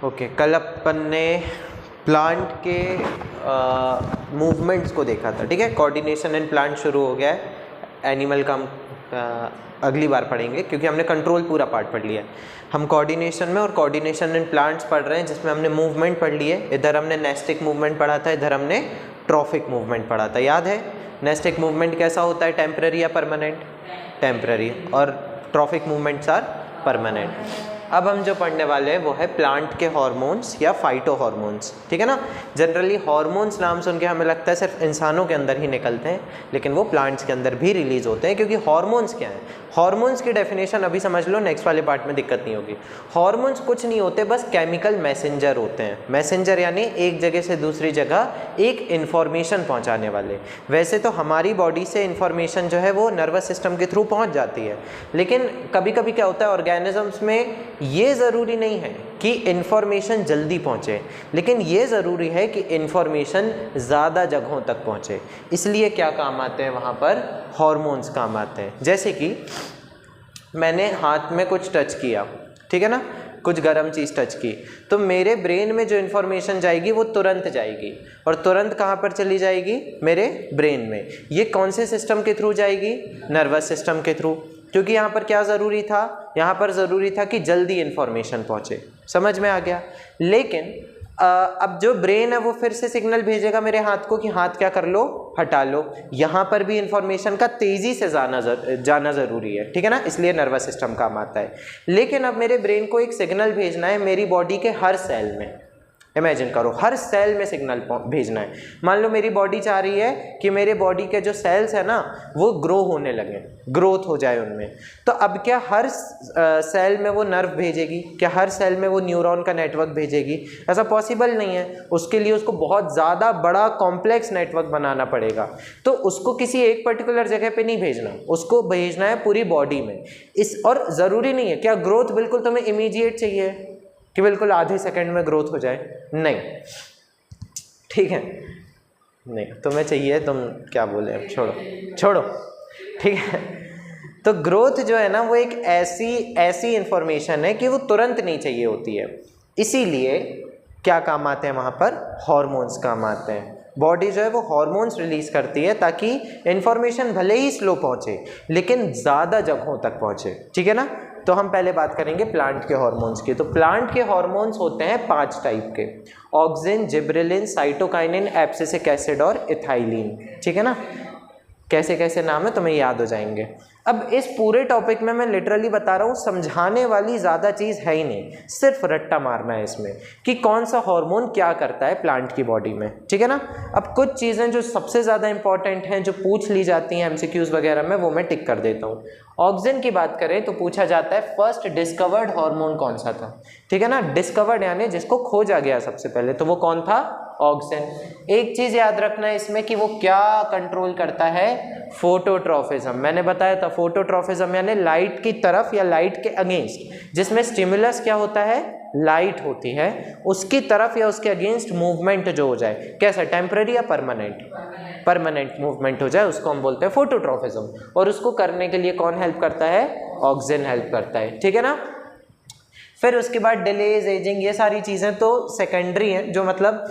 Okay, कल अपन ने plant के मूवमेंट्स को देखा था, ठीक है। कोऑर्डिनेशन इन प्लांट शुरू हो गया है, एनिमल का हम अगली बार पढ़ेंगे क्योंकि हमने कंट्रोल पूरा पार्ट पढ़ लिया है। हम कोऑर्डिनेशन में और कोऑर्डिनेशन इन प्लांट्स पढ़ रहे हैं, जिसमें हमने मूवमेंट पढ़ ली है। इधर हमने नेस्टिक मूवमेंट पढ़ा था, इधर हमने ट्रॉफिक मूवमेंट पढ़ा था, याद है। नेस्टिक मूवमेंट कैसा होता है, टेम्पररी या परमानेंट? टेम्पररी। और ट्रॉफिक मूवमेंट्स आर परमानेंट। अब हम जो पढ़ने वाले हैं वो है प्लांट के हार्मोन्स या फाइटो हार्मोन्स, ठीक है ना। जनरली हार्मोन्स नाम सुन के हमें लगता है सिर्फ इंसानों के अंदर ही निकलते हैं, लेकिन वो प्लांट्स के अंदर भी रिलीज होते हैं। क्योंकि हार्मोन्स क्या है, हार्मोन्स की डेफिनेशन अभी समझ लो, नेक्स्ट वाले पार्ट में दिक्कत नहीं होगी। हार्मोन्स कुछ नहीं होते, बस केमिकल मैसेंजर होते हैं। मैसेंजर यानी एक जगह से दूसरी जगह एक इन्फॉर्मेशन पहुंचाने वाले। वैसे तो हमारी बॉडी से इन्फॉर्मेशन जो है वो नर्वस सिस्टम के थ्रू पहुंच जाती है, लेकिन कभी कभी क्या होता है ऑर्गेनिजम्स में, ये ज़रूरी नहीं है कि इन्फॉर्मेशन जल्दी पहुंचे, लेकिन ये ज़रूरी है कि इन्फॉर्मेशन ज़्यादा जगहों तक पहुंचे। इसलिए क्या काम आते हैं वहाँ पर, हार्मोन्स काम आते हैं। जैसे कि मैंने हाथ में कुछ टच किया, ठीक है ना, कुछ गर्म चीज़ टच की, तो मेरे ब्रेन में जो इन्फॉर्मेशन जाएगी वो तुरंत जाएगी। और तुरंत कहाँ पर चली जाएगी, मेरे ब्रेन में। ये कौन से सिस्टम के थ्रू जाएगी, नर्वस सिस्टम के थ्रू। क्योंकि यहाँ पर क्या ज़रूरी था, यहाँ पर ज़रूरी था कि जल्दी इन्फॉर्मेशन पहुँचे। समझ में आ गया। लेकिन अब जो ब्रेन है वो फिर से सिग्नल भेजेगा मेरे हाथ को कि हाथ क्या कर लो, हटा लो। यहाँ पर भी इन्फॉर्मेशन का तेज़ी से जाना ज़रूरी है, ठीक है ना, इसलिए नर्वस सिस्टम काम आता है। लेकिन अब मेरे ब्रेन को एक सिग्नल भेजना है मेरी बॉडी के हर सेल में। इमेजिन करो, हर सेल में सिग्नल भेजना है। मान लो मेरी बॉडी चाह रही है कि मेरे बॉडी के जो सेल्स है ना वो ग्रो होने लगे, ग्रोथ हो जाए उनमें। तो अब क्या हर सेल में वो नर्व भेजेगी, क्या हर सेल में वो न्यूरॉन का नेटवर्क भेजेगी? ऐसा पॉसिबल नहीं है। उसके लिए उसको बहुत ज़्यादा बड़ा कॉम्प्लेक्स नेटवर्क बनाना पड़ेगा। तो उसको किसी एक पर्टिकुलर जगह पे नहीं भेजना, उसको भेजना है पूरी बॉडी में। और ज़रूरी नहीं है क्या ग्रोथ बिल्कुल तुम्हें इमीडिएट चाहिए कि बिल्कुल आधे सेकंड में ग्रोथ हो जाए, नहीं, ठीक है, नहीं तुम्हें चाहिए, तुम क्या बोले, अब छोड़ो, ठीक है। तो ग्रोथ जो है ना वो एक ऐसी इंफॉर्मेशन है कि वो तुरंत नहीं चाहिए होती है। इसीलिए क्या काम आते हैं वहाँ पर, हार्मोन्स काम आते हैं। बॉडी जो है वो हार्मोन्स रिलीज करती है ताकि इंफॉर्मेशन भले ही स्लो पहुँचे लेकिन ज़्यादा जगहों तक पहुँचे, ठीक है ना। तो हम पहले बात करेंगे प्लांट के हार्मोन्स की। तो प्लांट के हार्मोन्स होते हैं 5 टाइप के, auxin, gibberellin, cytokinin, abscisic acid और इथाइलिन, ठीक है ना। कैसे कैसे नाम है तुम्हें याद हो जाएंगे। अब इस पूरे टॉपिक में मैं लिटरली बता रहा हूँ, समझाने वाली ज़्यादा चीज़ है ही नहीं, सिर्फ रट्टा मारना है इसमें कि कौन सा हार्मोन क्या करता है प्लांट की बॉडी में, ठीक है ना। अब कुछ चीज़ें जो सबसे ज़्यादा इंपॉर्टेंट हैं, जो पूछ ली जाती हैं एमसीक्यूज़ वगैरह में, वो मैं टिक कर देता हूँ। ऑक्सिन की बात करें तो पूछा जाता है फर्स्ट डिस्कवर्ड हार्मोन कौन सा था, ठीक है ना। डिस्कवर्ड यानी जिसको खोजा गया सबसे पहले, तो वो कौन था, ऑक्सिन। एक चीज़ याद रखना है इसमें कि वो क्या कंट्रोल करता है, फोटोट्रॉफिज्म। मैंने बताया था फोटोट्रॉफिज्म यानी लाइट की तरफ या लाइट के अगेंस्ट, जिसमें स्टिमुलस क्या होता है, लाइट होती है, उसकी तरफ या उसके अगेंस्ट मूवमेंट जो हो जाए, कैसा, टेम्पररी या परमानेंट मूवमेंट हो जाए, उसको हम बोलते हैं फोटोट्रॉफिज्म। और उसको करने के लिए कौन हेल्प करता है, ऑक्सिन हेल्प करता है, ठीक है ना। फिर उसके बाद डिलेज, एजिंग, ये सारी चीज़ें तो सेकेंडरी हैं, जो मतलब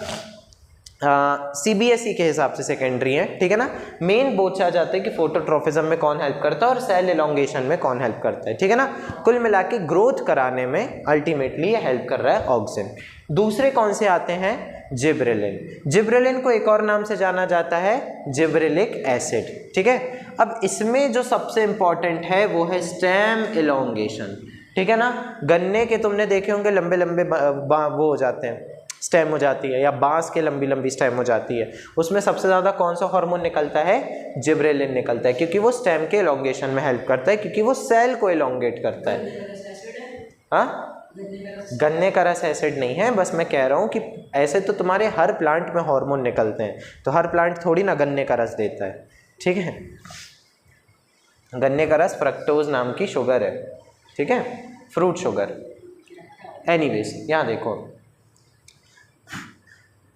सीबीएसई के हिसाब से सेकेंडरी है, ठीक है ना। मेन पूछा जाता है कि फोटोट्रॉफिज्म में कौन हेल्प करता है और सेल एलोंगेशन में कौन हेल्प करता है, ठीक है ना। कुल मिला के ग्रोथ कराने में अल्टीमेटली ये हेल्प कर रहा है ऑक्सिन। दूसरे कौन से आते हैं, जिब्रेलिन। जिब्रेलिन को एक और नाम से जाना जाता है जिब्रेलिक एसिड, ठीक है। अब इसमें जो सबसे इंपॉर्टेंट है वो है स्टेम एलोंगेशन, ठीक है ना। गन्ने के तुमने देखे होंगे लंबे लंबे वो हो जाते हैं, स्टेम हो जाती है, या बांस के लंबी लंबी स्टेम हो जाती है। उसमें सबसे ज़्यादा कौन सा हार्मोन निकलता है, जिब्रेलिन निकलता है, क्योंकि वो स्टेम के एलोंगेशन में हेल्प करता है, क्योंकि वो सेल को एलोंगेट करता है। हाँ, गन्ने का रस एसिड नहीं है, बस मैं कह रहा हूँ कि ऐसे तो तुम्हारे हर प्लांट में हार्मोन निकलते हैं, तो हर प्लांट थोड़ी ना गन्ने का रस देता है, ठीक है। गन्ने का रस फ्रक्टोज नाम की शुगर है, ठीक है, फ्रूट शुगर। एनीवेज यहाँ देखो,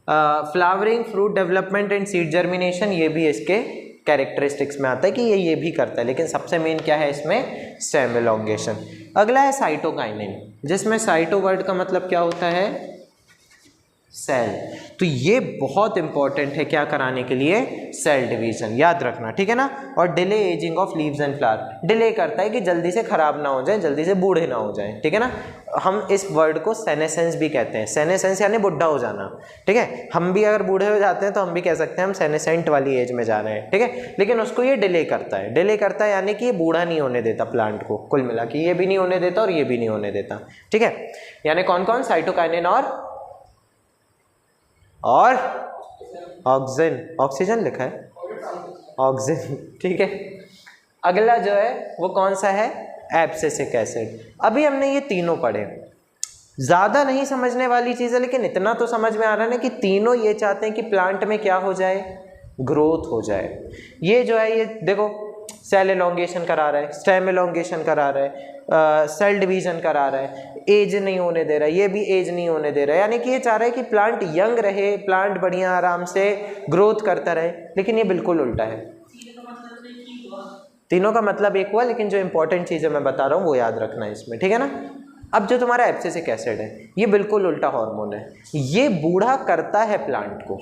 flowering, fruit development and seed germination, ये भी इसके कैरेक्टरिस्टिक्स में आता है कि ये भी करता है, लेकिन सबसे मेन क्या है इसमें, स्टेम एलोंगेशन। अगला है साइटोकाइनिन, जिसमें साइटो वर्ड का मतलब क्या होता है, सेल। तो ये बहुत इंपॉर्टेंट है क्या कराने के लिए, सेल डिवीजन, याद रखना, ठीक है ना। और delay ageing of leaves and flower, delay करता है कि जल्दी से खराब ना हो जाए, जल्दी से बूढ़े ना हो जाए, ठीक है ना। हम इस वर्ड को सेनेसेंस भी कहते हैं, सेनेसेंस यानी बुढ़ा हो जाना, ठीक है। हम भी अगर बूढ़े हो जाते हैं तो हम भी कह सकते हैं हम सेनेसेंट वाली एज में जा रहे हैं, ठीक है। लेकिन उसको ये डिले करता है, डिले करता है यानी कि ये बूढ़ा नहीं होने देता प्लांट को, कुल मिला के ये भी नहीं होने देता और ये भी नहीं होने देता, ठीक है। यानी कौन कौन, साइटोकाइनिन और ऑक्सीजन लिखा है, ऑक्सीजन, ठीक है। अगला जो है वो कौन सा है, एब्सिसिक एसिड। अभी हमने ये तीनों पढ़े, ज़्यादा नहीं समझने वाली चीज़ है, लेकिन इतना तो समझ में आ रहा है ना कि तीनों ये चाहते हैं कि प्लांट में क्या हो जाए, ग्रोथ हो जाए। ये जो है ये देखो, सेल एलोंगेशन करा रहा है, स्टेम एलोंगेशन करा रहा है, सेल डिवीजन करा रहा है, एज नहीं होने दे रहा है, ये भी एज नहीं होने दे रहा है। यानी कि ये चाह रहा है कि प्लांट यंग रहे, प्लांट बढ़िया आराम से ग्रोथ करता रहे, लेकिन ये बिल्कुल उल्टा है। तीनों का मतलब एक हुआ, लेकिन जो इंपॉर्टेंट चीज़ें मैं बता रहा हूँ वो याद रखना है इसमें, ठीक है ना। अब जो तुम्हारा एब्सिसिक एसिड है ये बिल्कुल उल्टा हार्मोन है, ये बूढ़ा करता है प्लांट को,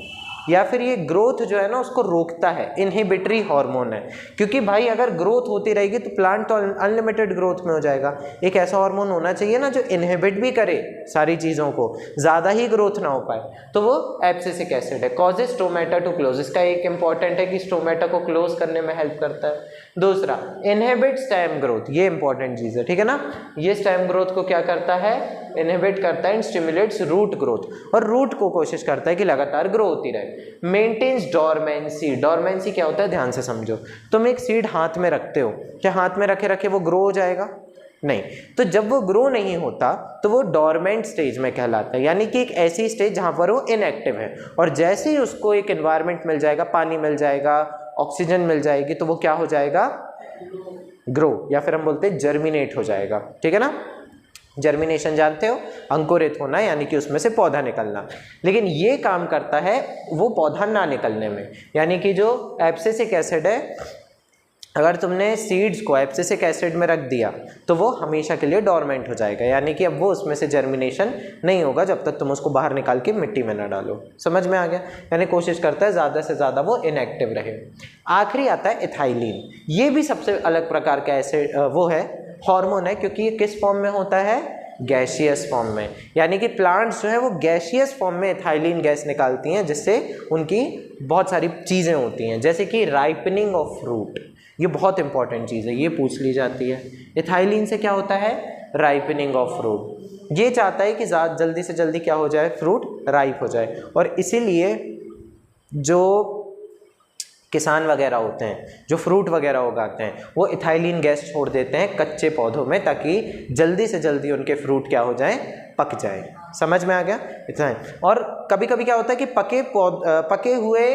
या फिर ये ग्रोथ जो है ना उसको रोकता है, इनहिबिटरी हार्मोन है। क्योंकि भाई अगर ग्रोथ होती रहेगी तो प्लांट तो अनलिमिटेड ग्रोथ में हो जाएगा। एक ऐसा हार्मोन होना चाहिए ना जो इनहिबिट भी करे सारी चीज़ों को, ज़्यादा ही ग्रोथ ना हो पाए, तो वो एब्सिसिक एसिड है। कॉजेज स्टोमेटा टू क्लोज, इसका एक इंपॉर्टेंट है कि स्टोमेटा को क्लोज करने में हेल्प करता है। दूसरा, इनहिबिट स्टेम ग्रोथ, ये इंपॉर्टेंट चीज़ है, ठीक है ना। ये स्टेम ग्रोथ को क्या करता है, इनहिबिट करता है, स्टिमुलेट्स रूट ग्रोथ, और रूट को कोशिश करता है कि लगातार ग्रो होती रहे। मेंटेन्स डोरमेंसी, डोरमेंसी क्या होता है ध्यान से समझो। तुम एक सीड हाथ में रखते हो, क्या हाथ में रखे रखे वो ग्रो हो जाएगा, नहीं। तो जब वो ग्रो नहीं होता तो वो डोरमेंट स्टेज में कहलाता है, यानी कि एक ऐसी स्टेज जहाँ पर वो इनएक्टिव है, और जैसे ही उसको एक एनवायरनमेंट मिल जाएगा, पानी मिल जाएगा, ऑक्सीजन मिल जाएगी, तो वो क्या हो जाएगा, ग्रो, या फिर हम बोलते हैं जर्मिनेट हो जाएगा, ठीक है ना। जर्मिनेशन जानते हो, अंकुरित होना, यानी कि उसमें से पौधा निकलना। लेकिन ये काम करता है वो पौधा ना निकलने में, यानी कि जो एब्सिसिक एसिड है, अगर तुमने सीड्स को एब्सिसिक एसिड में रख दिया तो वो हमेशा के लिए डोरमेंट हो जाएगा, यानी कि अब वो उसमें से जर्मिनेशन नहीं होगा जब तक तुम उसको बाहर निकाल के मिट्टी में ना डालो। समझ में आ गया, यानी कोशिश करता है ज़्यादा से ज़्यादा वो इनएक्टिव रहे। आखिरी आता है इथाइलिन, ये भी सबसे अलग प्रकार का एसिड वो है, हार्मोन है, क्योंकि ये किस फॉर्म में होता है, गैसियस फॉर्म में। यानी कि प्लांट्स जो है वो गैसियस फॉर्म में इथाइलिन गैस निकालती हैं, जिससे उनकी बहुत सारी चीज़ें होती हैं, जैसे कि राइपनिंग ऑफ फ्रूट, ये बहुत इंपॉर्टेंट चीज़ है, ये पूछ ली जाती है। इथाइलिन से क्या होता है, राइपनिंग ऑफ फ्रूट। ये चाहता है कि जल्दी से जल्दी क्या हो जाए, फ्रूट राइप हो जाए, और इसीलिए जो किसान वगैरह होते हैं जो फ्रूट वगैरह उगाते हैं वो इथाइलिन गैस छोड़ देते हैं कच्चे पौधों में, ताकि जल्दी से जल्दी उनके फ्रूट क्या हो जाएं, पक जाएं। समझ में आ गया इतना है। और कभी कभी क्या होता है कि पके हुए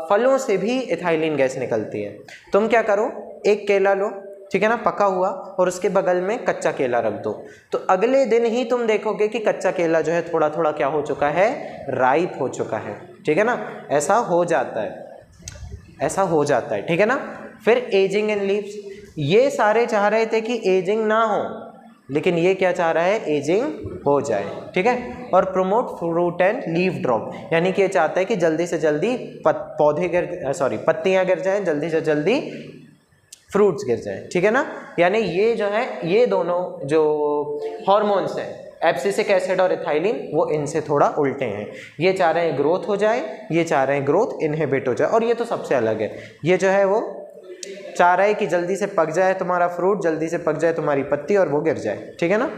फलों से भी इथाइलिन गैस निकलती है। तुम क्या करो, एक केला लो, ठीक है ना, पका हुआ, और उसके बगल में कच्चा केला रख दो, तो अगले दिन ही तुम देखोगे कि कच्चा केला जो है थोड़ा थोड़ा क्या हो चुका है, राइप हो चुका है, ठीक है ना। ऐसा हो जाता है, ऐसा हो जाता है, ठीक है ना। फिर एजिंग इन लीव्स, ये सारे चाह रहे थे कि एजिंग ना हो, लेकिन ये क्या चाह रहा है, एजिंग हो जाए, ठीक है। और promote fruit and leaf drop, यानी कि ये चाहता है कि जल्दी से जल्दी पत्तियां गिर जाएं, जल्दी से जल्दी फ्रूट्स गिर जाएं, ठीक है ना। यानी ये जो है, ये दोनों जो हार्मोन्स हैं, एब्सिसिक एसिड और इथाइलिन, वो इनसे थोड़ा उल्टे हैं। ये चाह रहे हैं ग्रोथ हो जाए, ये चाह रहे हैं ग्रोथ इनहिबिट हो जाए, और ये तो सबसे अलग है। ये जो है वो चाह रहा है कि जल्दी से पक जाए तुम्हारा फ्रूट, जल्दी से पक जाए तुम्हारी पत्ती और वो गिर जाए, ठीक है ना।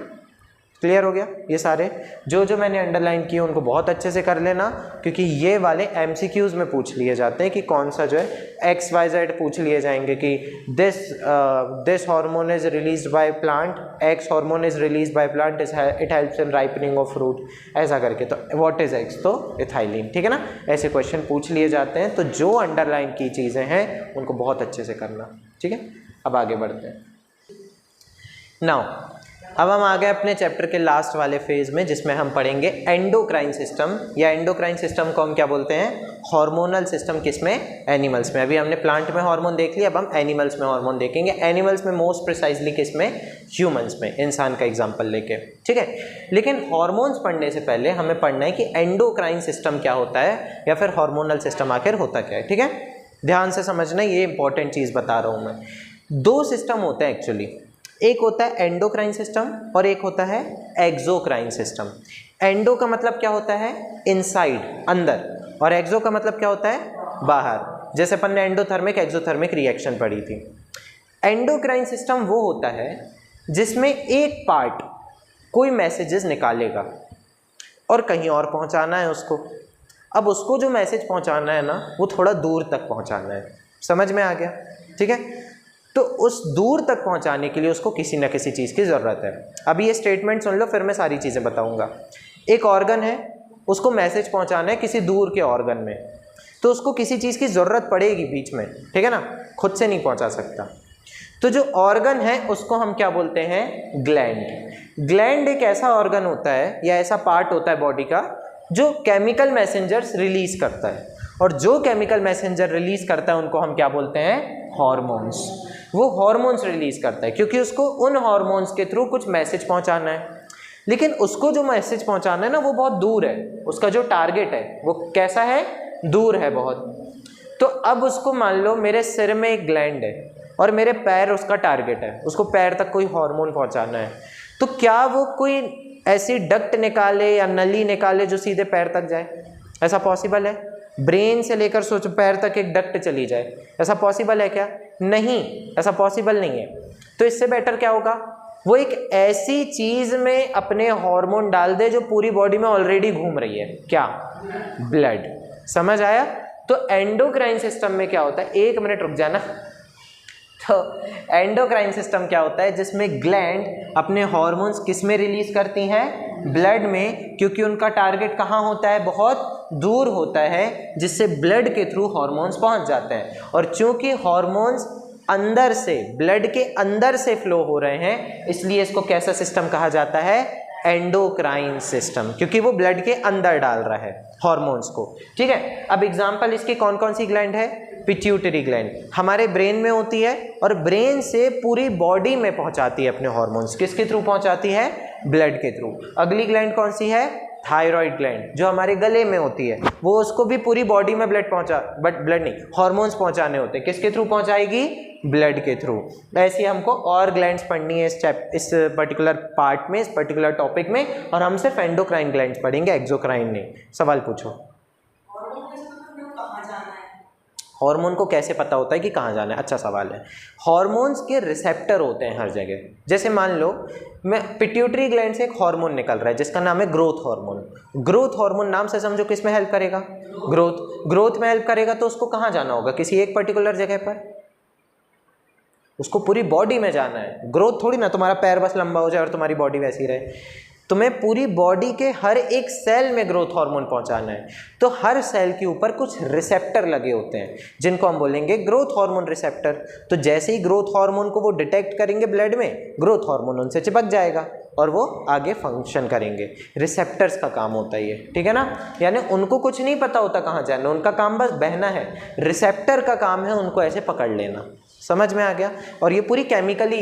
क्लियर हो गया। ये सारे जो मैंने अंडरलाइन किए उनको बहुत अच्छे से कर लेना, क्योंकि ये वाले एमसीक्यूज में पूछ लिए जाते हैं कि कौन सा जो है XYZ पूछ लिए जाएंगे कि this hormone is released by plant, X hormone is released by plant, it helps in ripening of fruit, ऐसा करके। तो व्हाट इज X, तो इथाइलिन, ठीक है ना। ऐसे क्वेश्चन पूछ लिए जाते हैं, तो जो अंडरलाइन की चीज़ें हैं उनको बहुत अच्छे से करना, ठीक है। अब आगे बढ़ते हैं। नाउ अब हम आ गए अपने चैप्टर के लास्ट वाले फेज में, जिसमें हम पढ़ेंगे एंडोक्राइन सिस्टम, या एंडोक्राइन सिस्टम को हम क्या बोलते हैं, हार्मोनल सिस्टम। किसमें, एनिमल्स में। अभी हमने प्लांट में हार्मोन देख लिया, अब हम एनिमल्स में हार्मोन देखेंगे। एनिमल्स में मोस्ट प्रिसाइजली किसमें, ह्यूमंस में, इंसान का एग्जाम्पल लेके, ठीक है। लेकिन हार्मोन्स पढ़ने से पहले हमें पढ़ना है कि एंडोक्राइन सिस्टम क्या होता है, या फिर हार्मोनल सिस्टम आखिर होता क्या है, ठीक है। ध्यान से समझना, ये इंपॉर्टेंट चीज़ बता रहा हूँ मैं। दो सिस्टम होते हैं एक्चुअली, एक होता है एंडोक्राइन सिस्टम और एक होता है एक्सोक्राइन सिस्टम। एंडो का मतलब क्या होता है, इनसाइड, अंदर, और एक्सो का मतलब क्या होता है, बाहर। जैसे अपन ने एंडोथर्मिक एक्सोथर्मिक रिएक्शन पढ़ी थी। एंडोक्राइन सिस्टम वो होता है जिसमें एक पार्ट कोई मैसेजेस निकालेगा और कहीं और पहुंचाना है उसको। अब उसको जो मैसेज पहुंचाना है ना, वो थोड़ा दूर तक पहुंचाना है। समझ में आ गया, ठीक है। तो उस दूर तक पहुंचाने के लिए उसको किसी न किसी चीज़ की ज़रूरत है। अभी ये स्टेटमेंट सुन लो, फिर मैं सारी चीज़ें बताऊंगा। एक ऑर्गन है, उसको मैसेज पहुंचाना है किसी दूर के ऑर्गन में, तो उसको किसी चीज़ की ज़रूरत पड़ेगी बीच में, ठीक है ना, खुद से नहीं पहुंचा सकता। तो जो ऑर्गन है उसको हम क्या बोलते हैं, ग्लैंड। ग्लैंड एक ऐसा ऑर्गन होता है या ऐसा पार्ट होता है बॉडी का जो केमिकल मैसेंजर्स रिलीज करता है, और जो केमिकल मैसेंजर रिलीज करता है उनको हम क्या बोलते हैं, हॉर्मोन्स। वो हॉर्मोन्स रिलीज करता है क्योंकि उसको उन हॉर्मोन्स के थ्रू कुछ मैसेज पहुंचाना है। लेकिन उसको जो मैसेज पहुंचाना है ना, वो बहुत दूर है। उसका जो टारगेट है वो कैसा है, दूर है बहुत। तो अब उसको मान लो मेरे सिर में एक ग्लैंड है और मेरे पैर उसका टारगेट है, उसको पैर तक कोई हार्मोन पहुंचाना है। तो क्या वो कोई ऐसी डक्ट निकाले या नली निकाले जो सीधे पैर तक जाए? ऐसा पॉसिबल है? ब्रेन से लेकर सोचो पैर तक एक डक्ट चली जाए, ऐसा पॉसिबल है क्या? नहीं, ऐसा पॉसिबल नहीं है। तो इससे बेटर क्या होगा, वो एक ऐसी चीज में अपने हार्मोन डाल दे जो पूरी बॉडी में ऑलरेडी घूम रही है। क्या? ब्लड। समझ आया? तो एंडोक्राइन सिस्टम में क्या होता है, एक मिनट रुक जाना। तो एंडोक्राइन सिस्टम क्या होता है, जिसमें ग्लैंड अपने हार्मोन्स किस में रिलीज करती हैं, ब्लड में, क्योंकि उनका टारगेट कहाँ होता है, बहुत दूर होता है, जिससे ब्लड के थ्रू हार्मोन्स पहुंच जाते हैं। और चूंकि हार्मोन्स अंदर से, ब्लड के अंदर से फ्लो हो रहे हैं, इसलिए इसको कैसा सिस्टम कहा जाता है, एंडोक्राइन सिस्टम, क्योंकि वो ब्लड के अंदर डाल रहा है हार्मोन्स को, ठीक है। अब एग्जांपल इसकी कौन कौन सी ग्लैंड है, पिट्यूटरी ग्लैंड हमारे ब्रेन में होती है और ब्रेन से पूरी बॉडी में पहुंचाती है अपने हार्मोन्स। किसके थ्रू पहुंचाती है, ब्लड के थ्रू। अगली ग्लैंड कौन सी है, थायराइड ग्लैंड, जो हमारे गले में होती है, वो उसको भी पूरी बॉडी में ब्लड नहीं, हार्मोन्स पहुंचाने होते हैं। किसके थ्रू पहुंचाएगी, ब्लड के थ्रू। ऐसी हमको और ग्लैंड्स पढ़नी है इस पर्टिकुलर पार्ट में, इस पर्टिकुलर टॉपिक में, और हम सिर्फ एंडोक्राइन ग्लैंड्स पढ़ेंगे, एक्सोक्राइन नहीं। सवाल पूछो। हार्मोन को कैसे पता होता है कि कहाँ जाना है? अच्छा सवाल है। हार्मोन्स के रिसेप्टर होते हैं हर जगह। जैसे मान लो मैं पिट्यूटरी ग्लैंड से एक हार्मोन निकल रहा है जिसका नाम है ग्रोथ हार्मोन। ग्रोथ हार्मोन नाम से समझो किस में हेल्प करेगा, ग्रोथ में हेल्प करेगा। तो उसको कहाँ जाना होगा, किसी एक पर्टिकुलर जगह पर, उसको पूरी बॉडी में जाना है। ग्रोथ थोड़ी ना तुम्हारा पैर बस लंबा हो जाए और तुम्हारी बॉडी वैसी रहे। तुम्हें पूरी बॉडी के हर एक सेल में ग्रोथ हार्मोन पहुंचाना है। तो हर सेल के ऊपर कुछ रिसेप्टर लगे होते हैं जिनको हम बोलेंगे ग्रोथ हार्मोन रिसेप्टर। तो जैसे ही ग्रोथ हार्मोन को वो डिटेक्ट करेंगे ब्लड में, ग्रोथ हार्मोन उनसे चिपक जाएगा और वो आगे फंक्शन करेंगे। रिसेप्टर्स का काम होता है ये, ठीक है ना। यानी उनको कुछ नहीं पता होता कहाँ जाना, उनका काम बस बहना है। रिसेप्टर का काम है उनको ऐसे पकड़ लेना। समझ में आ गया? और ये पूरी केमिकली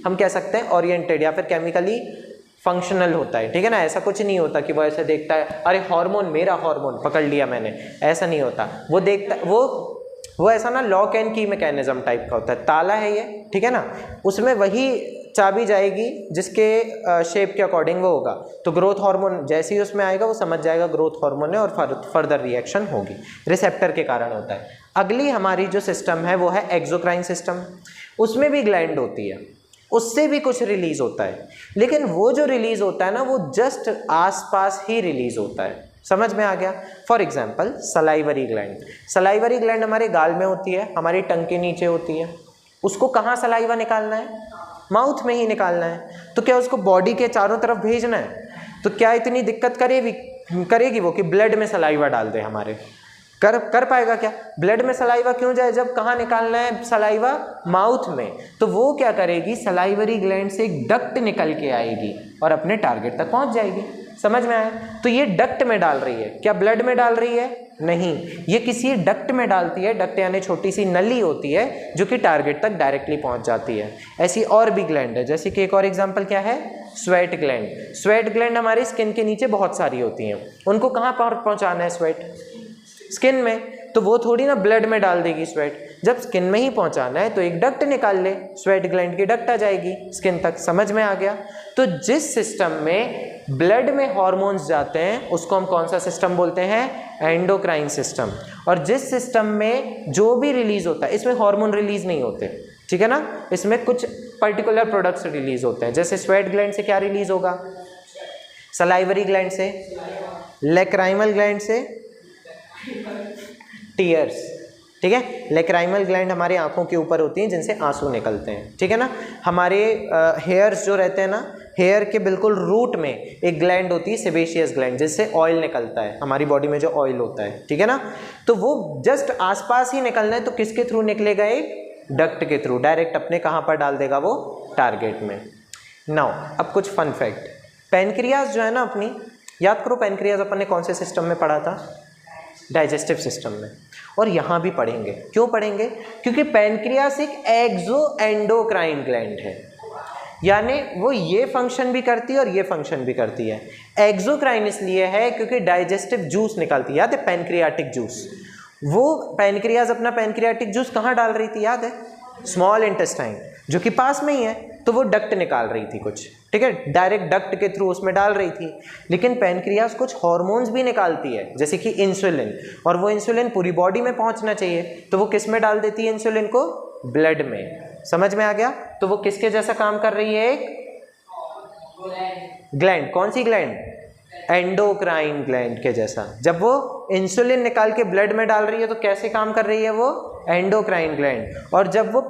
हम कह सकते हैं ओरिएंटेड, या फिर केमिकली फंक्शनल होता है, ठीक है ना। ऐसा कुछ नहीं होता कि वो ऐसे देखता है अरे हार्मोन, मेरा हार्मोन पकड़ लिया मैंने, ऐसा नहीं होता। वो देखता, वो ऐसा ना लॉक एंड की मैकेनिज्म टाइप का होता है। ताला है ये, ठीक है ना, उसमें वही चाबी जाएगी जिसके शेप के अकॉर्डिंग वो होगा। तो ग्रोथ हार्मोन जैसे ही उसमें आएगा वो समझ जाएगा ग्रोथ हार्मोन है और फर्दर रिएक्शन होगी। रिसेप्टर के कारण होता है। अगली हमारी जो सिस्टम है वो है एक्सोक्राइन सिस्टम। उसमें भी ग्लैंड होती है, उससे भी कुछ रिलीज होता है, लेकिन वो जो रिलीज होता है ना वो जस्ट आसपास ही रिलीज होता है। समझ में आ गया? For example salivary gland. Salivary gland हमारे गाल में होती है, हमारी टंग के नीचे होती है। उसको कहाँ सलाइवा निकालना है, माउथ में ही निकालना है। तो क्या उसको बॉडी के चारों तरफ भेजना है? तो क्या इतनी दिक्कत करेगी वो कि ब्लड में सलाइवा डाल दे हमारे? कर पाएगा क्या? ब्लड में सलाइवा क्यों जाए जब कहाँ निकालना है सलाइवा? माउथ में। तो वो क्या करेगी, सलाइवरी ग्लैंड से एक डक्ट निकल के आएगी और अपने टारगेट तक पहुंच जाएगी। समझ में आया? तो ये डक्ट में डाल रही है, क्या ब्लड में डाल रही है? नहीं, ये किसी डक्ट में डालती है। डक्ट यानी छोटी सी नली होती है जो कि टारगेट तक डायरेक्टली पहुंच जाती है। ऐसी और भी ग्लैंड है, जैसे कि एक और एग्जांपल क्या है, स्वेट ग्लैंड। स्वेट ग्लैंड हमारी स्किन के नीचे बहुत सारी होती हैं, उनको कहाँ पहुँचाना है स्वेट? स्किन में। तो वो थोड़ी ना ब्लड में डाल देगी स्वेट, जब स्किन में ही पहुंचाना है तो एक डक्ट निकाल ले, स्वेट ग्लैंड की डक्ट आ जाएगी स्किन तक। समझ में आ गया? तो जिस सिस्टम में ब्लड में हार्मोन्स जाते हैं उसको हम कौन सा सिस्टम बोलते हैं? Endocrine system. और जिस सिस्टम में जो भी रिलीज होता है, इसमें हार्मोन रिलीज नहीं होते, ठीक है ना, इसमें कुछ पर्टिकुलर प्रोडक्ट्स रिलीज होते हैं। जैसे स्वेट ग्लैंड से क्या रिलीज होगा? सलाइवरी ग्लैंड से, लैक्राइमल ग्लैंड से टीयर्स, ठीक है। लैक्राइमल ग्लैंड हमारे आंखों के ऊपर होती हैं जिनसे आंसू निकलते हैं, ठीक है ना। हमारे हेयर्स जो रहते हैं ना, हेयर के बिल्कुल रूट में एक ग्लैंड होती है सेबेशियस ग्लैंड, जिससे ऑयल निकलता है, हमारी बॉडी में जो ऑयल होता है, ठीक है ना। तो वो जस्ट आसपास ही निकलना है तो किसके थ्रू निकलेगा? एक डक्ट के थ्रू, डायरेक्ट अपने कहाँ पर डाल देगा वो? टारगेट में। नाउ अब कुछ फन फैक्ट। पैनक्रियाज जो है ना अपनी, याद करो पैनक्रियाज अपन ने कौन से सिस्टम में पढ़ा था? डाइजेस्टिव सिस्टम में। और यहाँ भी पढ़ेंगे। क्यों पढ़ेंगे? क्योंकि पैनक्रियास एक एक्सो एंडोक्राइन ग्लैंड है, यानी वो ये फंक्शन भी करती है और ये फंक्शन भी करती है। एक्सोक्राइन इसलिए है क्योंकि डाइजेस्टिव जूस निकालती है, याद है? Pancreatic juice. वो पैनक्रियाज अपना पैनक्रियाटिक जूस कहाँ डाल रही थी, याद है? स्मॉल इंटेस्टाइन, जो कि पास में ही है। तो वो डक्ट निकाल रही थी कुछ, ठीक है, डायरेक्ट डक्ट के थ्रू उसमें डाल रही थी। लेकिन पैनक्रियास कुछ हार्मोन्स भी निकालती है, जैसे कि इंसुलिन, और वो इंसुलिन पूरी बॉडी में पहुंचना चाहिए, तो वो किस में डाल देती है इंसुलिन को? ब्लड में। समझ में आ गया? तो वो किसके जैसा काम कर रही है? एक ग्लैंड। कौन सी ग्लैंड? एंडोक्राइन ग्लैंड के जैसा। जब वो इंसुलिन निकाल के ब्लड में डाल रही है तो कैसे काम कर रही है वो? Endocrine gland. और जब वो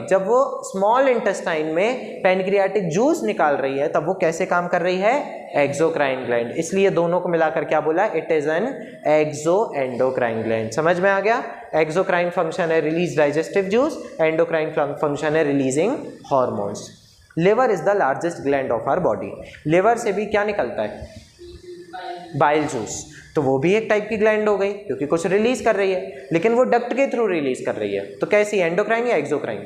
जब वो स्मॉल इंटेस्टाइन में पैनक्रियाटिक जूस निकाल रही है तब वो कैसे काम कर रही है? Exocrine gland. इसलिए दोनों को मिलाकर क्या बोला? It is an exo endocrine gland. समझ में आ गया? एक्सोक्राइन फंक्शन है release digestive juice, endocrine function है releasing hormones. Liver is the largest gland of our body. Liver से भी क्या निकलता है? Bile juice. तो वो भी एक टाइप की ग्लैंड हो गई क्योंकि कुछ रिलीज कर रही है, लेकिन वो डक्ट के थ्रू रिलीज कर रही है। तो कैसी? एंडोक्राइन या एक्सोक्राइन?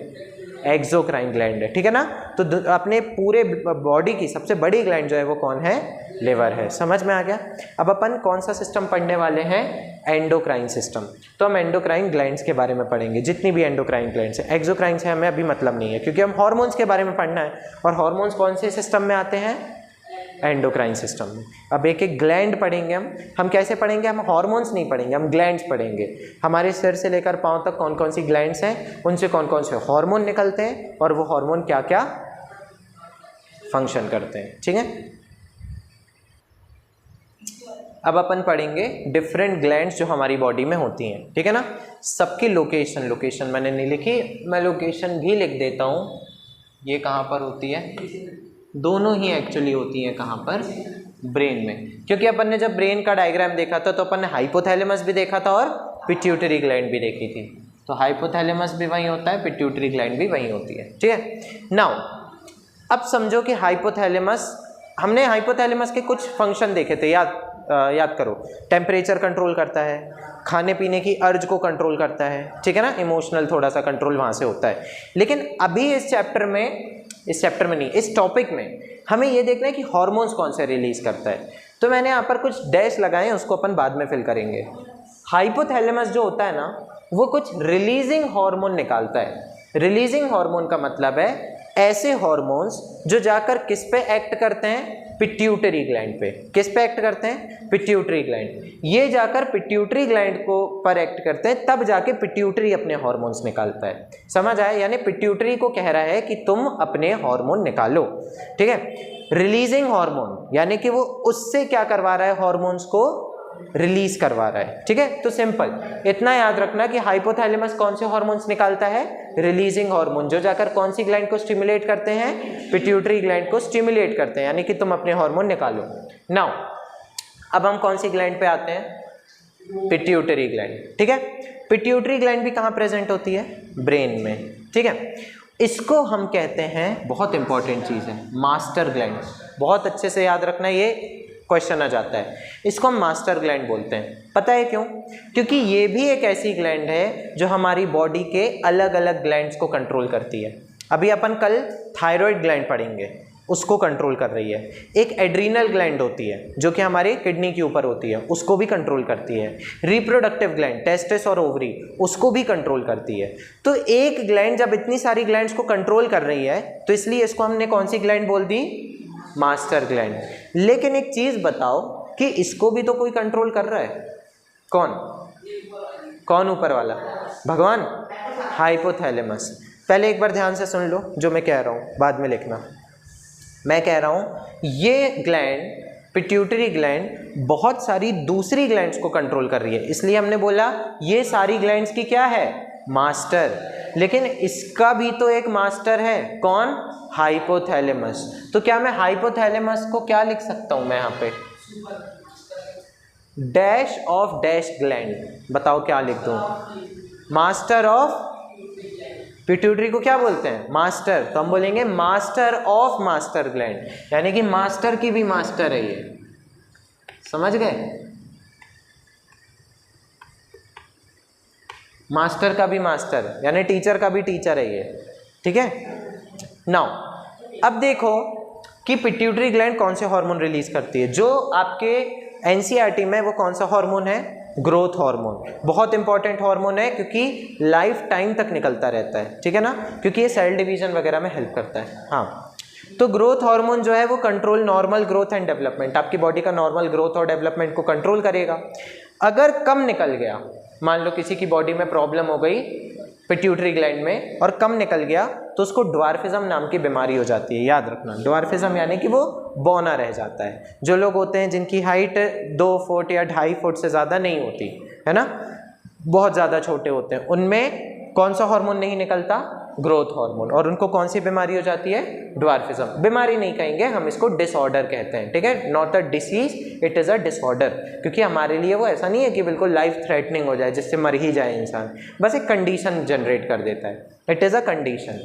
एक्सोक्राइन ग्लैंड है, ठीक है ना। तो अपने पूरे बॉडी की सबसे बड़ी ग्लैंड जो है वो कौन है? लिवर है। समझ में आ गया? अब अपन कौन सा सिस्टम पढ़ने वाले हैं? Endocrine system. तो हम एंडोक्राइन ग्लैंड्स के बारे में पढ़ेंगे, जितनी भी एंडोक्राइन ग्लैंड्स हैं। एक्सोक्राइन से हमें अभी मतलब नहीं है क्योंकि हम हार्मोन्स के बारे में पढ़ना है, और हार्मोन्स कौन से सिस्टम में आते हैं? एंडोक्राइन सिस्टम में। अब एक एक ग्लैंड पढ़ेंगे हम कैसे पढ़ेंगे? हम हार्मोन्स नहीं पढ़ेंगे, हम ग्लैंड्स पढ़ेंगे। हमारे सिर से लेकर पांव तक कौन कौन सी ग्लैंड्स हैं, उनसे कौन कौन से हार्मोन निकलते हैं, और वो हार्मोन क्या क्या फंक्शन करते हैं, ठीक है। अब अपन पढ़ेंगे डिफरेंट ग्लैंड्स जो हमारी बॉडी में होती हैं, ठीक है ना। सबकी लोकेशन मैंने नहीं लिखी, मैं लोकेशन भी लिख देता हूँ। ये कहाँ पर होती है? दोनों ही एक्चुअली होती हैं कहाँ पर? ब्रेन में। क्योंकि अपन ने जब ब्रेन का डायग्राम देखा था तो अपन ने हाइपोथैलेमस भी देखा था और पिट्यूटरी ग्लैंड भी देखी थी। तो हाइपोथैलेमस भी वहीं होता है, पिट्यूटरी ग्लैंड भी वहीं होती है, ठीक है। नाउ अब समझो कि हाइपोथैलेमस, हमने हाइपोथैलेमस के कुछ फंक्शन देखे थे, याद करो। टेम्परेचर कंट्रोल करता है, खाने पीने की अर्ज को कंट्रोल करता है, ठीक है ना। इमोशनल थोड़ा सा कंट्रोल वहाँ से होता है। लेकिन अभी इस चैप्टर में नहीं, इस टॉपिक में हमें ये देखना है कि हार्मोन्स कौन से रिलीज करता है। तो मैंने यहाँ पर कुछ डैश लगाए हैं, उसको अपन बाद में फिल करेंगे। हाइपोथैलेमस जो होता है ना, वो कुछ रिलीजिंग हार्मोन निकालता है। रिलीजिंग हार्मोन का मतलब है ऐसे हार्मोन्स जो जाकर किस पे एक्ट करते हैं? पिट्यूटरी ग्लैंड पे। किस पे एक्ट करते हैं? Pituitary gland. ये जाकर पिट्यूटरी ग्लैंड को पर एक्ट करते हैं, तब जाके पिट्यूटरी अपने हार्मोन्स निकालता है। समझ आया? यानी पिट्यूटरी को कह रहा है कि तुम अपने हार्मोन निकालो, ठीक है। रिलीजिंग हार्मोन यानी कि वो उससे क्या करवा रहा है? हार्मोन्स को रिलीज करवा रहा है, ठीक है। तो सिंपल इतना याद रखना कि हाइपोथैलेमस कौन से हार्मोन्स निकालता है? रिलीजिंग हार्मोन, जो जाकर कौन सी ग्लैंड को स्टिमुलेट करते हैं? पिट्यूटरी ग्लैंड को स्टिमुलेट करते हैं, यानी कि तुम अपने हार्मोन निकालो। नाउ अब हम कौन सी ग्लैंड पे आते हैं? पिट्यूटरी ग्लैंड, ठीक है। पिट्यूटरी ग्लैंड भी कहाँ प्रेजेंट होती है? ब्रेन में, ठीक है। इसको हम कहते हैं, बहुत इंपॉर्टेंट चीज़ है, मास्टर ग्लैंड। बहुत अच्छे से याद रखना, ये क्वेश्चन आ जाता है। इसको हम मास्टर ग्लैंड बोलते हैं। पता है क्यों? क्योंकि ये भी एक ऐसी ग्लैंड है जो हमारी बॉडी के अलग अलग ग्लैंड्स को कंट्रोल करती है। अभी अपन कल थायराइड ग्लैंड पढ़ेंगे, उसको कंट्रोल कर रही है। एक एड्रीनल ग्लैंड होती है जो कि हमारे किडनी के ऊपर होती है, उसको भी कंट्रोल करती है। रिप्रोडक्टिव ग्लैंड, टेस्टिस और ओवरी, उसको भी कंट्रोल करती है। तो एक ग्लैंड जब इतनी सारी ग्लैंड्स को कंट्रोल कर रही है तो इसलिए इसको हमने कौन सी ग्लैंड बोल दी? Master gland. लेकिन एक चीज़ बताओ कि इसको भी तो कोई कंट्रोल कर रहा है। कौन? कौन ऊपर वाला? भगवान, हाइपोथैलेमस। पहले एक बार ध्यान से सुन लो जो मैं कह रहा हूँ, बाद में लिखना। मैं कह रहा हूँ ये ग्लैंड, पिट्यूटरी ग्लैंड, बहुत सारी दूसरी ग्लैंड्स को कंट्रोल कर रही है, इसलिए हमने बोला ये सारी ग्लैंड्स की क्या है? मास्टर। लेकिन इसका भी तो एक मास्टर है, कौन? हाइपोथैलेमस। तो क्या मैं हाइपोथैलेमस को क्या लिख सकता हूँ मैं यहाँ पे? Dash of dash gland. बताओ क्या लिख दूँ? मास्टर ऑफ पिट्यूटरी को क्या बोलते हैं? मास्टर। तो हम बोलेंगे मास्टर ऑफ मास्टर ग्लैंड, यानी कि मास्टर की भी मास्टर है ये। समझ गए? मास्टर का भी मास्टर, यानी टीचर का भी टीचर है ये, ठीक है। नाउ अब देखो कि पिट्यूटरी ग्लैंड कौन से हार्मोन रिलीज करती है। जो आपके एनसीईआरटी में वो कौन सा हार्मोन है? Growth hormone. बहुत इंपॉर्टेंट हार्मोन है क्योंकि लाइफ टाइम तक निकलता रहता है, ठीक है ना, क्योंकि ये सेल डिवीजन वगैरह में हेल्प करता है। हाँ, तो ग्रोथ हार्मोन जो है वो control normal growth and development, आपकी बॉडी का नॉर्मल ग्रोथ और डेवलपमेंट को कंट्रोल करेगा। अगर कम निकल गया, मान लो किसी की बॉडी में प्रॉब्लम हो गई पिट्यूटरी ग्लैंड में और कम निकल गया, तो उसको ड्वार्फिज्म नाम की बीमारी हो जाती है। याद रखना, ड्वार्फिज्म यानी कि वो बौना रह जाता है। जो लोग होते हैं जिनकी हाइट 2 फुट या 2.5 फुट से ज़्यादा नहीं होती है ना, बहुत ज़्यादा छोटे होते हैं, उनमें कौन सा हार्मोन नहीं निकलता? Growth hormone. और उनको कौन सी बीमारी हो जाती है? ड्वार्फिज्म। बीमारी नहीं कहेंगे हम, इसको डिसऑर्डर कहते हैं, ठीक है। Not a disease, it is a disorder, क्योंकि हमारे लिए वो ऐसा नहीं है कि बिल्कुल लाइफ थ्रेटनिंग हो जाए जिससे मर ही जाए इंसान, बस एक कंडीशन जनरेट कर देता है। It is a condition.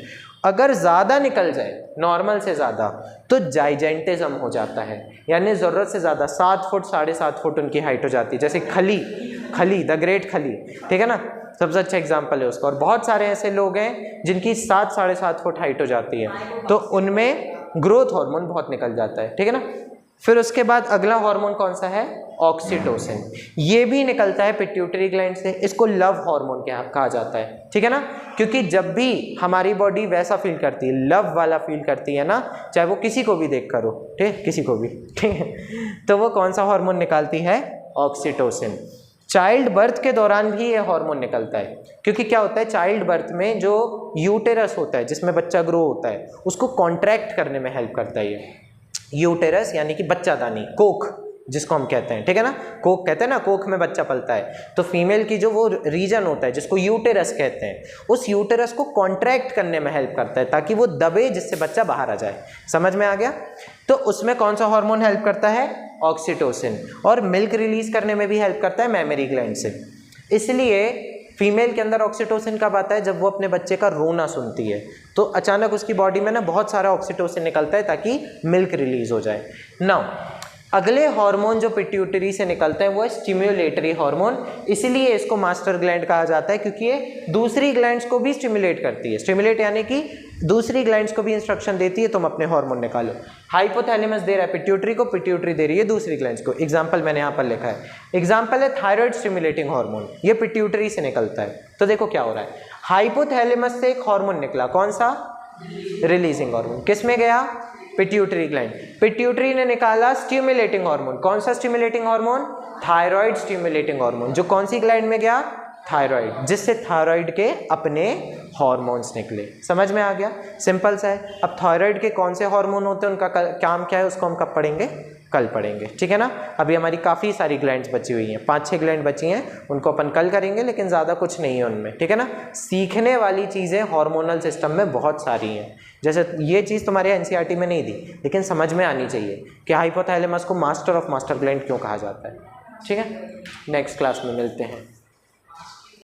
अगर ज़्यादा निकल जाए, नॉर्मल से ज़्यादा, तो जाइजेंटिज्म हो जाता है, यानी ज़रूरत से ज़्यादा 7 फुट 7.5 फुट उनकी हाइट हो जाती है। जैसे खली द ग्रेट खली, ठीक है ना, सबसे अच्छा एग्जाम्पल है उसका। और बहुत सारे ऐसे लोग हैं जिनकी 7 7.5 फुट हाइट हो जाती है, तो उनमें ग्रोथ हार्मोन बहुत निकल जाता है, ठीक है ना। फिर उसके बाद अगला हार्मोन कौन सा है? ऑक्सीटोसिन। ये भी निकलता है पिट्यूटरी ग्लैंड से। इसको लव हार्मोन कहा जाता है, ठीक है ना, क्योंकि जब भी हमारी बॉडी वैसा फील करती है, लव वाला फील करती है ना, चाहे वो किसी को भी देख करो, ठीक है, किसी को भी, ठीक है, तो वो कौन सा हार्मोन निकालती है? ऑक्सीटोसिन। चाइल्ड बर्थ के दौरान भी ये हार्मोन निकलता है, क्योंकि क्या होता है, चाइल्ड बर्थ में जो यूटेरस होता है जिसमें बच्चा ग्रो होता है, उसको कॉन्ट्रैक्ट करने में हेल्प करता है ये यूटेरस, यानी कि बच्चादानी, कोख जिसको हम कहते हैं, ठीक है ना, कोख कहते हैं ना, कोख में बच्चा पलता है। तो फीमेल की जो वो रीजन होता है जिसको यूटेरस कहते हैं, उस यूटेरस को कॉन्ट्रैक्ट करने में हेल्प करता है ताकि वो दबे, जिससे बच्चा बाहर आ जाए। समझ में आ गया? तो उसमें कौन सा हार्मोन हेल्प करता है? ऑक्सीटोसिन। और मिल्क रिलीज करने में भी हेल्प करता है मैमरी ग्लैंड से। इसलिए फीमेल के अंदर ऑक्सीटोसिन कब आता है? जब वो अपने बच्चे का रोना सुनती है, तो अचानक उसकी बॉडी में ना बहुत सारा ऑक्सीटोसिन निकलता है ताकि मिल्क रिलीज हो जाए। नाउ अगले हार्मोन जो पिट्यूटरी से निकलता है वो है स्टिम्युलेटरी हार्मोन। इसीलिए इसको मास्टर ग्लैंड कहा जाता है, क्योंकि ये दूसरी ग्लैंड्स को भी स्टिम्युलेट करती है। स्टिम्युलेट यानी कि दूसरी ग्लैंड्स को भी इंस्ट्रक्शन देती है, तुम अपने हार्मोन निकालो। हाइपोथैलेमस दे रहा है पिट्यूटरी को, पिट्यूटरी दे रही है दूसरी ग्लैंड्स को। एग्जाम्पल मैंने यहाँ पर लिखा है, एग्जाम्पल है थायराइड स्टिम्युलेटिंग हार्मोन, ये पिट्यूटरी से निकलता है। तो देखो क्या हो रहा है, हाइपोथैलेमस से एक हार्मोन निकला, कौन सा? Releasing hormone. किस में गया? Pituitary gland. पिट्यूटरी ने निकाला स्टिम्युलेटिंग हार्मोन। कौन सा stimulating hormone? Thyroid stimulating hormone. जो कौन सी ग्लैंड में गया? थायराइड, जिससे थायराइड के अपने हार्मोन्स निकले। समझ में आ गया? सिंपल सा है। अब थायराइड के कौन से हार्मोन होते हैं, उनका काम क्या है, उसको हम कब पढ़ेंगे? कल पढ़ेंगे, ठीक है ना। अभी हमारी काफ़ी सारी ग्लैंड्स बची हुई हैं, 5-6 ग्लैंड बची हैं, उनको अपन कल करेंगे, लेकिन ज़्यादा कुछ नहीं है उनमें, ठीक है ना। सीखने वाली चीज़ें हार्मोनल सिस्टम में बहुत सारी हैं। जैसे ये चीज़ तुम्हारे एनसीईआरटी में नहीं दी, लेकिन समझ में आनी चाहिए कि हाइपोथैलेमस को मास्टर ऑफ मास्टर ग्लैंड क्यों कहा जाता है। ठीक है, नेक्स्ट क्लास में मिलते हैं।